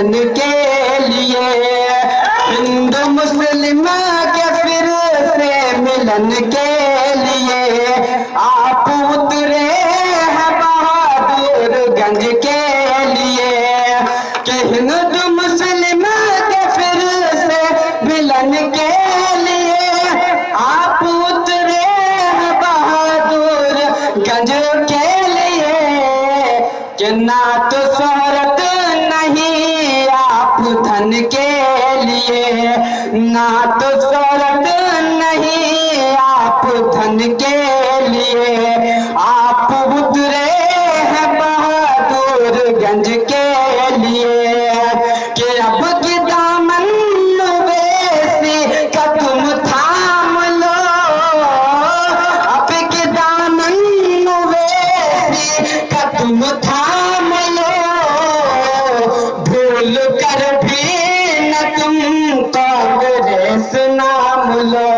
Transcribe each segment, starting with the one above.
मिलन के लिए, हिंदू मुस्लिम के फिर से मिलन के लिए आप उतरे हैं बहादुरगंज के लिए, कि हिंदू मुस्लिम के फिर से मिलन के लिए आप उतरे हैं बहादुरगंज के लिए, कि ना तो शोहरत नहीं आप धन के लिए, ना तो शोहरत नहीं आप धन के लिए आप उतरे हैं बहादुरगंज के लिए, कि अब की दामन वैसी का तुम थाम लो, अब की दामन वैसी का तुम थाम लो, भूल कर भी न तुम कांग्रेस नाम लो,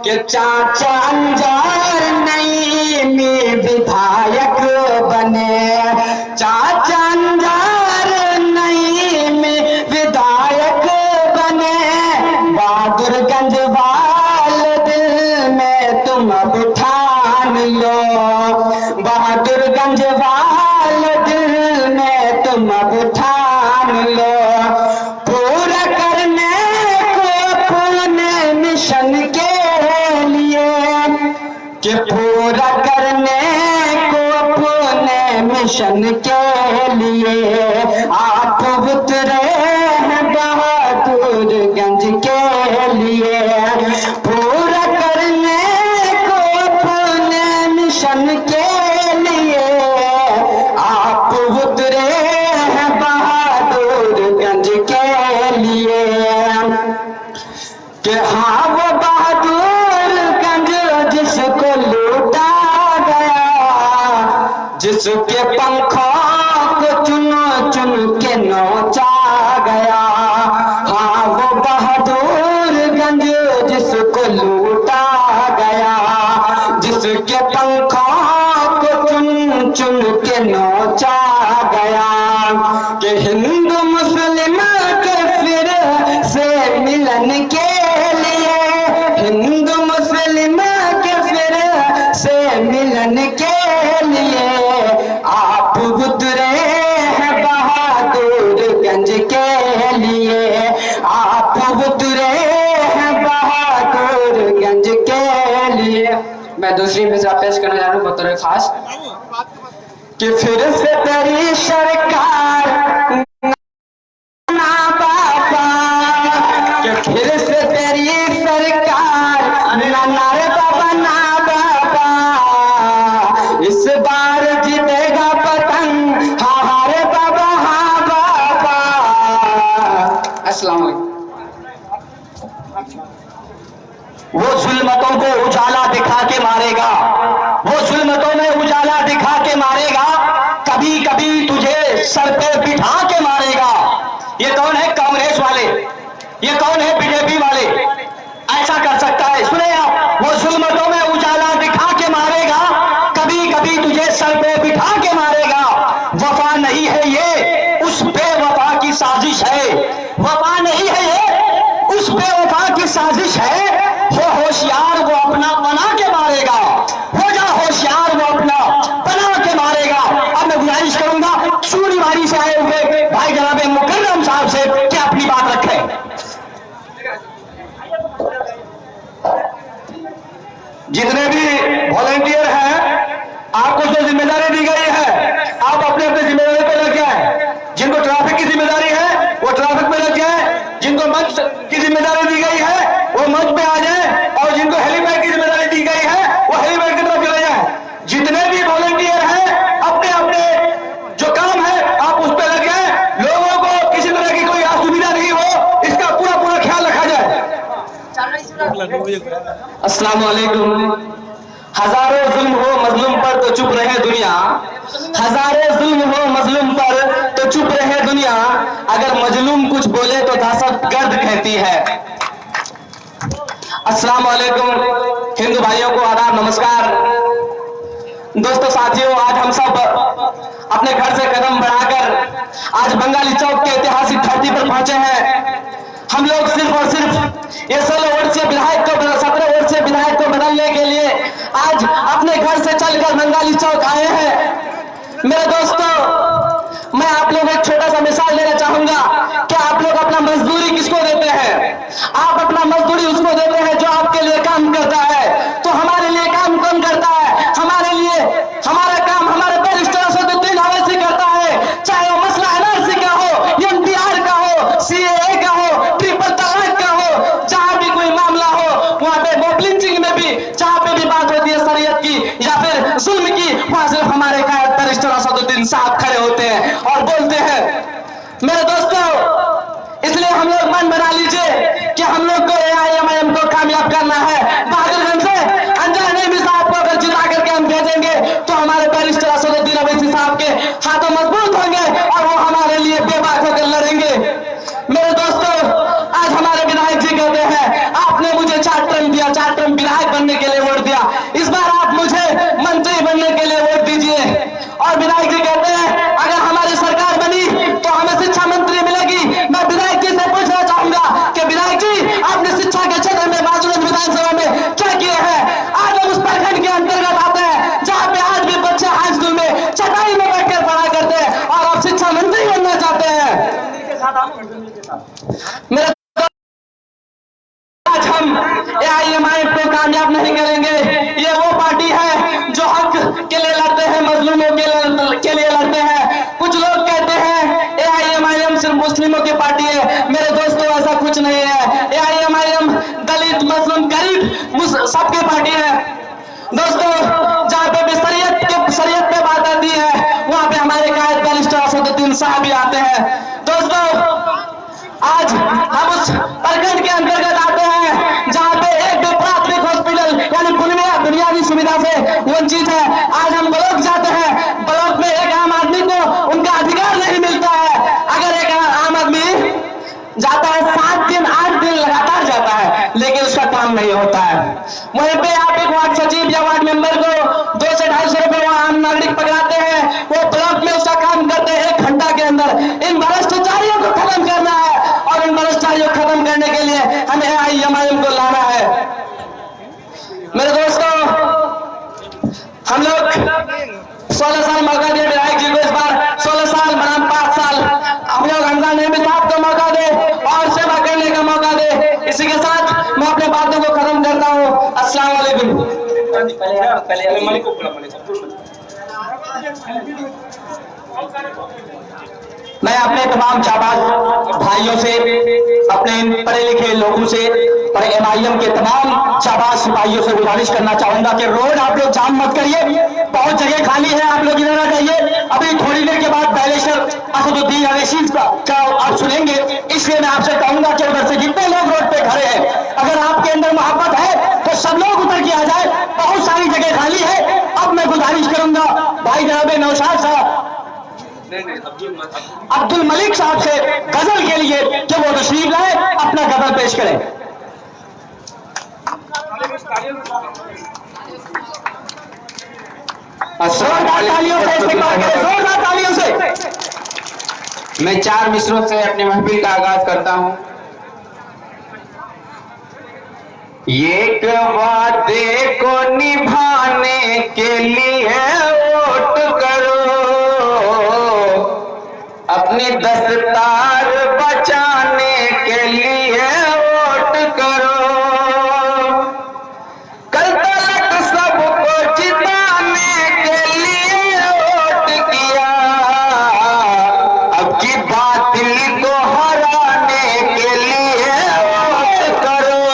कि चाचा अंजार नहीं में विधायक बने, चाचा अंजार नहीं में विधायक बने, बहादुरगंज वाले दिल में तुम अब ठान लो, बहादुरगंज वाले दिल में तुम अब ठान लो, पूरा करने को अपने मिशन के लिए, कि पूरा करने को अपने मिशन के लिए आप उतरे हैं बहादुरगंज के लिए, पूरा करने को अपने मिशन के लिए आप उतरे हैं बहादुरगंज के लिए, कि हाँ वो बहादुरगंज जिसको लूटा गया, जिसके पंखों को चुन चुन के नोचा गया, हाँ वो बहादुरगंज जिसको लूटा गया, जिसके पंखों को चुन चुन के नोचा गया, कि हिंदू मुस्लिम के फिर से मिलन के लिए, हिंदू मुस्लिम के फिर से मिलन के लिए आप उतरे हैं बहादुरगंज के लिए, आप उतरे हैं बहादुरगंज के लिए। मैं दूसरी मिसरा पेश करने जा रहा हूँ बतौर खास, कि फिर से तेरी सरकार ना बाबा, कि फिर से तेरी सरकार ना रे बाबा ना बाबा, इस बार जीतेगा पतंग हाँ हाँ रे बाबा हाँ बाबा। अस्सलाम वालेकुम। वो जुल्मतों को उजाला दिखा के मारेगा, वो जुल्मतों में उजाला दिखा के मारेगा, कभी कभी तुझे सर पे बिठा के मारेगा। ये कौन है? कांग्रेस वाले, ये कौन है? बीजेपी वाले ऐसा कर सकता है? सुने आप, वो जुल्मतों में उजाला दिखा के मारेगा, कभी कभी तुझे सर पे बिठा के मारेगा। वफा नहीं है ये, उस बेवफा की साजिश है, वफा नहीं है ये, उस बेवफा की साजिश है। हो होशियार वो अपना बना के मारेगा, हो जा होशियार वो अपना बना के मारेगा। अब मैं गुजारिश करूंगा सूरीवारी से आए हुए भाई जनाब मुकर्रम साहब से कि अपनी बात रखें। जितने भी वॉलंटियर हैं, आपको जो जिम्मेदारी दी गई है आप अपने अपने जिम्मेदारी पर लग जाए। जिनको ट्रैफिक की जिम्मेदारी है वो ट्रैफिक में लग जाए, जिनको मंच की जिम्मेदारी दी गई है वो मंच पे आ जाए, और जिनको हेलीपैड की जिम्मेदारी दी गई है वो हेलीपैड की तरफ चले जाए। जितने भी वॉलंटियर हैं अपने अपने जो काम है आप उस पर लग जाए। लोगों को किसी तरह की कोई असुविधा नहीं हो, इसका पूरा पूरा ख्याल रखा जाए। अस्सलाम वालेकुम। हजारों जुल्म हो मजलूम पर तो चुप रहे दुनिया, हजारों जुल्म हो मजलूम पर तो चुप रहे दुनिया, अगर मजलूम कुछ बोले तो दहशत गर्द कहती है। अस्सलाम वालेकुम। हिंदू भाइयों को आदाब, नमस्कार। दोस्तों साथियों, आज हम सब अपने घर से कदम बढ़ाकर आज बंगाली चौक के ऐतिहासिक पहुंचे हैं। हम लोग सिर्फ और सिर्फ ये 16 वर्षीय विधायक को 17 वर्षीय विधायक को बदलने के लिए आज अपने घर से चलकर बंगाली चौक आए हैं। मेरे दोस्तों, मैं आप लोगों को एक छोटा सा मिसाल देना चाहूंगा कि आप लोग अपना मजदूरी किसको देते हैं? आप अपना मजदूरी उसको देते हैं जो आपके लिए काम करता है। तो हमारे लिए काम कौन करता है? हमारे लिए हमारा काम हमारे बैरिस्टर असदुद्दीन ओवैसी करता है। चाहे वो मसला एनआरसी का हो, एनपीआर का हो, सीएए का हो, ट्रिपल तलाक का हो, जहां भी कोई मामला हो वहां पे मॉब लिंचिंग में भी जहां पे भी बात होती है शरीयत की या फिर जुल्म की, वहां सिर्फ हमारे कायद बैरिस्टर असदुद्दीन साहब खड़े होते हैं और बोलते हैं। मेरे दोस्तों, इसलिए हम लोग मन बना लीजिए कि हम लोग को एआईएमआईएम को कामयाब करना है। बहादुरगंज से अंजन नईमी साहब को अगर जिता करके हम भेजेंगे तो हमारे बैरिस्टर असदुद्दीन ओवैसी साहब के हाथों मजबूत होंगे और वो हमारे लिए बेबाक होकर लड़ेंगे। मेरे दोस्तों, आज हमारे विधायक जी कहते हैं आपने मुझे 4 टर्म दिया, 4 टर्म विधायक बनने के लिए वोट दिया, इस बार आप मुझे मंत्री बनने के लिए वोट दीजिए। और विधायक जी कहते हैं अगर हमारी सरकार बनी तो हमें शिक्षा मंत्री मिलेगी। मैं विधायक जी से पूछना चाहूंगा कि विधायक जी आपने शिक्षा के क्षेत्र में बाजूगंज विधानसभा में क्या किए हैं? आज हम उस प्रखंड के अंतर्गत आते हैं जहां पे आज भी बच्चे हाई स्कूल में चटाई में बैठकर पढ़ा करते हैं और आप शिक्षा मंत्री बनना चाहते हैं। मेरे आज हम एआईएमआईएम को कामयाब नहीं करेंगे। ये वो पार्टी है जो हक के लिए लड़ते हैं, मजलूमों के लिए लड़ते हैं। कुछ लोग कहते हैं एआईएमआईएम सिर्फ मुस्लिमों की पार्टी है। मेरे दोस्तों, ऐसा कुछ नहीं है। एआईएमआईएम दलित, मजलूम, गरीब सबकी पार्टी है। दोस्तों, जहां पे भी शरीयत पे बात आती है वहां पे हमारे कायद बैरिस्टर असदुद्दीन साहब भी आते हैं। दोस्तों, आज हम उस प्रखंड के अंतर्गत आते हैं जहां पे एक भी प्राथमिक हॉस्पिटल यानी बुनियादी सुविधा से वंचित है। आज हम ब्लॉक जाते हैं, ब्लॉक में एक आम आदमी को उनका अधिकार नहीं मिलता है। अगर एक आम आदमी जाता है 7 दिन 8 दिन लगातार जाता है लेकिन उसका काम नहीं होता है। वहीं पे आप एक वार्ड सचिव या वार्ड मेंबर को 200 से 250 रुपए वहां आम नागरिक पकड़ाते हैं, वो ब्लॉक में उसका काम करते हैं 1 घंटा के अंदर। इन भ्रष्टाचारियों को खत्म करना है और इन भ्रष्टाचारियों को खत्म करने के लिए हमें एआईएमआईएम को लाना है। मेरे दोस्तों, हम लोग 16 साल मौका दिए विधायक जी को, इस बार 16 साल बनाम 5 साल हम लोग अंजन नईमी साहब को मौका दे और सेवा करने का मौका दे। इसी के साथ मैं अपने बातों को खत्म करता हूँ। अस्सलाम वालेकुम। मैं अपने तमाम जाबाज भाइयों से, अपने पढ़े लिखे लोगों से और एमआईएम के तमाम जाबाज सिपाहियों से गुजारिश करना चाहूंगा कि रोड आप लोग जाम मत करिए, बहुत जगह खाली है, आप लोग इधर आ जाइए। अभी थोड़ी देर के बाद बैरिस्टर असदुद्दीन ओवैसी का आप सुनेंगे, इसलिए मैं आपसे कहूंगा कि उधर से जितने लोग रोड पे खड़े हैं, अगर आपके अंदर मोहब्बत है तो सब लोग उतर के आ जाए, बहुत सारी जगह खाली है। अब मैं गुजारिश करूंगा भाई जनाब नौशाद साहब, अब्दुल मलिक साहब से गजल के लिए कि वो तशरीफ लाए, अपना गजल पेश करें। जोरदार तालियों से इस्तेमाल करें, जोरदार तालियों से। मैं 4 मिसरों से अपनी महफिल का आगाज करता हूं। एक वादे को निभाने के लिए वोट करो, अपनी दस्तार बचाने के लिए वोट करो। कल तक सबको जिताने के लिए वोट किया, अब की बातिल को हराने के लिए वोट करो,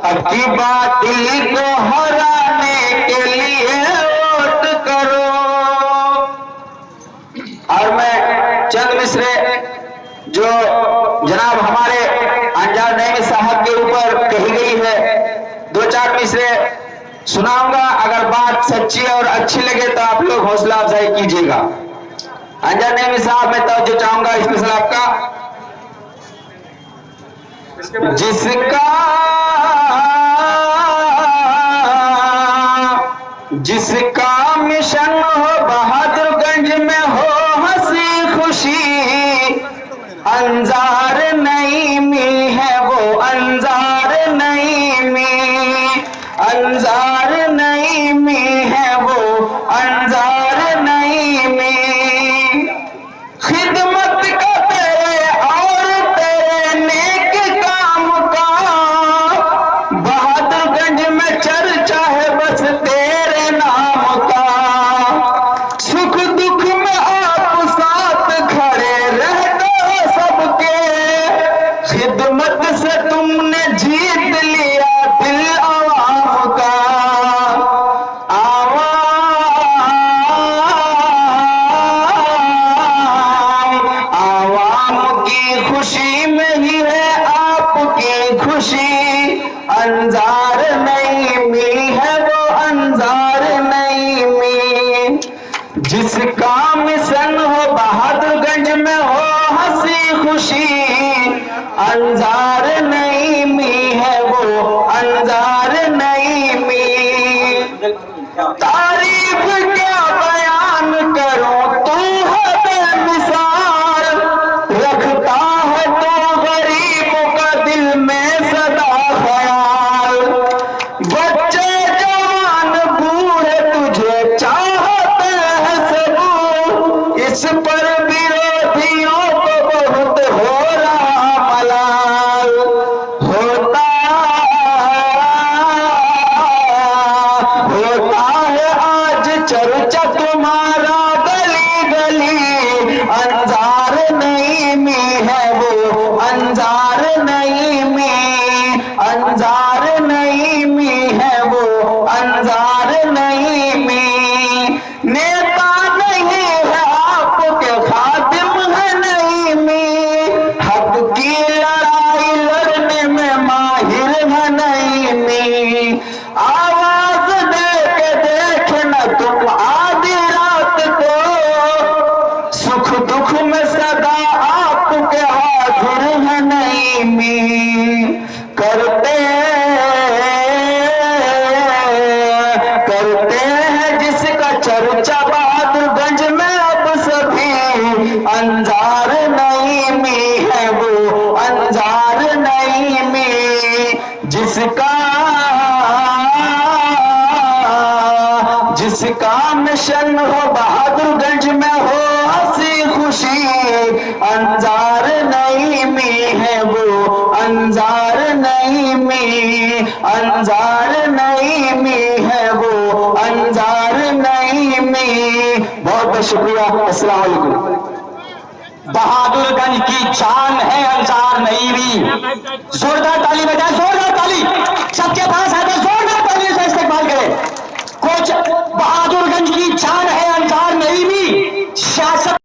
अब की बातिल को हराने के लिए वोट करो। और मैं चंद मिसरे जो जनाब हमारे अंजन नईमी साहब के ऊपर कही गई है, 2-4 मिसरे सुनाऊंगा। अगर बात सच्ची और अच्छी लगे तो आप लोग हौसला अफजाई कीजिएगा। अंजन नईमी साहब मैं तवज्जो चाहूंगा स्पेशल आपका। जिसका मिशन हो बहादुरगंज में हो हंसी खुशी, जिसका मिशन हो बहादुरगंज में हो हंसी खुशी, अंजार नईमी है वो, अंजार नईमी। तारीफ क्या बयान करूं, तू है बेमिसाल, रखता है तो गरीबों का दिल में सदा ख्याल। बच्चे जवान बूढ़े तुझे चाहते हैं सब, इस पर विरोधियों को बहुत हो रहा मलाल। होता है आज चर्चा तुम्हारा गली गली, अंजार नईमी है वो, अंजार नईमी, अंजार नईमी है वो, अंजार नईमी। नेता नहीं है आपके खादिम है नईमी, हक की लड़ाई लड़ने में माहिर है नईमी। आवाज दे के देखना तुम आधी रात को, सुख दुख में सदा आपके हाजिर है नईमी। करते हैं जिसका चर्चा बहादुरगंज में अब सभी, अंजार नईमी है वो, अंजार नईमी। जिसका मिशन हो बहादुरगंज में हो हंसी खुशी, अंजार नईमी है वो, अंजार नईमी, अंजार नईमी है वो, अंजार नईमी। बहुत बहुत शुक्रिया। अस्सलाम वालेकुम। बहादुरगंज की शान है अंजार नईमी। जोरदार ताली बजाए, जोरदार ताली सबके पास है तो जोरदार ताली से इस्तेमाल करें। कुछ बहादुरगंज की शान है अंजार नईमी। शासक